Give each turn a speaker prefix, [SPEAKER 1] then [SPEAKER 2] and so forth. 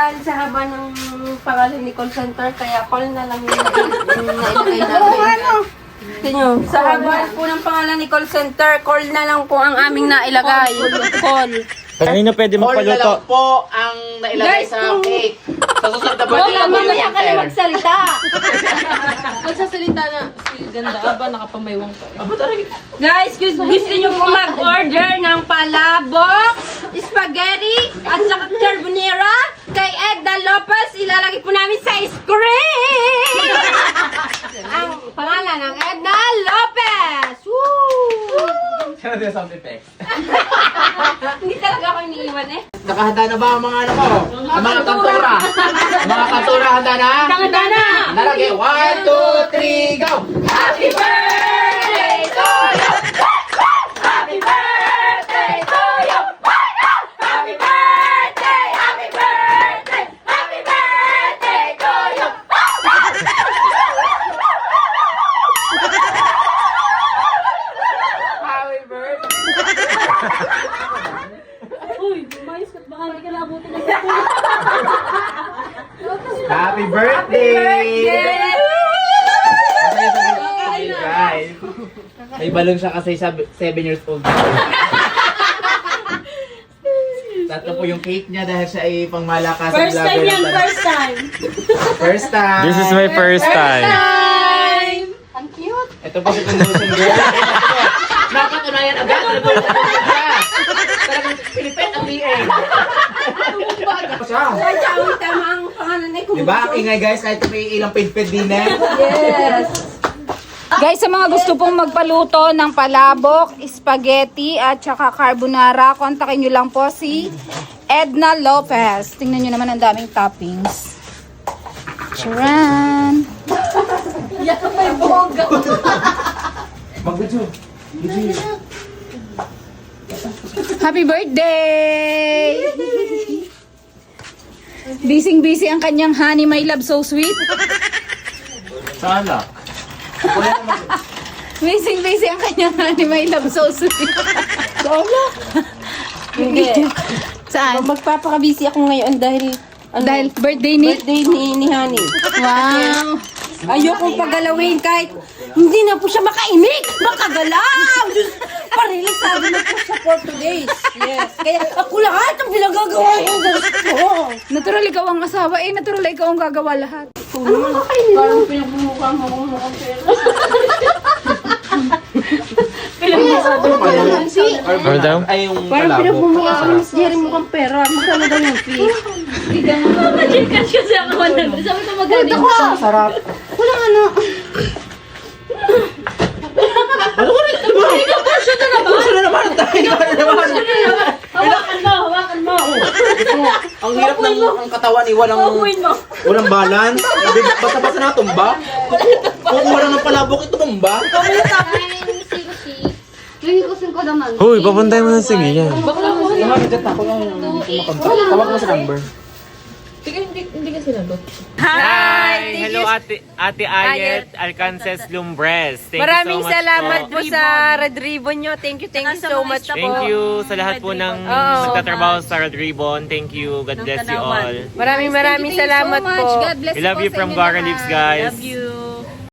[SPEAKER 1] dahil sa haba ng pangalan ni call center, kaya call na lang yung nailagay natin. Tingnan, sa haba po ng pangalan ni call center, call na lang po ang aming nailagay. Call.
[SPEAKER 2] Kanina pwede
[SPEAKER 3] Call na
[SPEAKER 2] magpaluto.
[SPEAKER 3] lang po ang nailagay
[SPEAKER 1] Guys,
[SPEAKER 3] sa cake. Sa susunod na
[SPEAKER 1] Wala,
[SPEAKER 3] balik ang
[SPEAKER 1] mamaya ka na magsalita.
[SPEAKER 4] Magsasalita na si Ganda Aba, nakapamayawang ka.
[SPEAKER 1] Guys, gusto nyo po mag-order ng palabok, spaghetti, at saka carbonara kay Edna Lopez, ilalagay po namin sa screen! Ang pangalan ng Edna Lopez! Woo!
[SPEAKER 3] Sana din sound effects.
[SPEAKER 1] Hindi talaga ako iniiwan eh.
[SPEAKER 3] Nakahanda na ba ang mga ano mo? Ang mga kantura? Ang mga kantura handa na?
[SPEAKER 1] Handa na!
[SPEAKER 3] Nalagay. 1, 2, 3, go!
[SPEAKER 1] Happy birthday to you! Happy birthday to you! Happy birthday! Happy birthday! Happy birthday to you!
[SPEAKER 3] Happy birthday!
[SPEAKER 4] Uy, mais ka, baka hindi ka naabutin ng
[SPEAKER 3] Happy birthday! Guys, may balon siya kasi 7 years old. Tatlo po yung cake niya dahil siya ay pangmalakasan
[SPEAKER 4] First time yan, first time.
[SPEAKER 3] First time.
[SPEAKER 2] This is my first time.
[SPEAKER 1] Ang cute!
[SPEAKER 3] Ito po si Conduction Girl. Nakatunayan agad. Nagulong siya. Talagang pilipit ang BA. Ako siya.
[SPEAKER 1] Ay, tama ang pangalan eh.
[SPEAKER 3] Diba? Ang ingay guys, kahit may ilang pid-pid din eh.
[SPEAKER 1] Yes!
[SPEAKER 5] Guys, sa mga gusto pong magpaluto ng palabok, spaghetti at saka carbonara, kontakin nyo lang po si Edna Lopez. Tingnan nyo naman ang daming toppings. Charan!
[SPEAKER 3] Mag-video.
[SPEAKER 5] Happy birthday! Busy-busy ang kanyang honey, my love, so sweet.
[SPEAKER 3] Sana.
[SPEAKER 5] Busy-busy ang kanyang honey, my love, so sweet.
[SPEAKER 1] Hindi.
[SPEAKER 5] Saan?
[SPEAKER 1] Magpapakabisi ako ngayon dahil
[SPEAKER 5] Dahil birthday ni?
[SPEAKER 1] birthday ni Honey.
[SPEAKER 5] Wow!
[SPEAKER 1] Ayokong pagalawin kahit hindi na po siya makaimik, makagalaw. Parelisado na po siya for 2 days. Yes. Kaya ako lahat ang pinagagawa ko.
[SPEAKER 5] Natural ikaw ang asawa, natural ikaw ang gagawa lahat.
[SPEAKER 1] Parang pinagbumukha mo kung mukhang pera.
[SPEAKER 2] Ano daw?
[SPEAKER 3] Ay, yung
[SPEAKER 1] Parang
[SPEAKER 3] palabok.
[SPEAKER 1] pinagbumukha ko ni Jerry mukhang pera. Magkano daw yung fee?
[SPEAKER 4] Magikas kasi ako na. Sabi ko magaling.
[SPEAKER 3] Sarap.
[SPEAKER 1] Walang ano.
[SPEAKER 3] Ano ko rin? Diba? Puso na naman.
[SPEAKER 4] Hawakan mo.
[SPEAKER 3] Ang hirap ng ang katawan eh. Walang balance. Basta-basta natumba. Kung wala ng palabok, ito tumba.
[SPEAKER 2] Uy, papuntay mo na sige yan.
[SPEAKER 3] Tawag mo sa number.
[SPEAKER 4] Hindi ka sinagot.
[SPEAKER 2] Hi! Hello Ate Ayet Alcances Lumbres. Thank
[SPEAKER 1] Maraming
[SPEAKER 2] you so much
[SPEAKER 1] salamat
[SPEAKER 2] po.
[SPEAKER 1] po sa Red Ribbon nyo. Thank you so much po.
[SPEAKER 2] Thank you sa lahat po ng nagtatrabaho sa Red Ribbon. Thank you. God bless you all.
[SPEAKER 1] Maraming salamat po.
[SPEAKER 5] God bless
[SPEAKER 2] We love you from Gara Lives, guys.
[SPEAKER 4] Love you.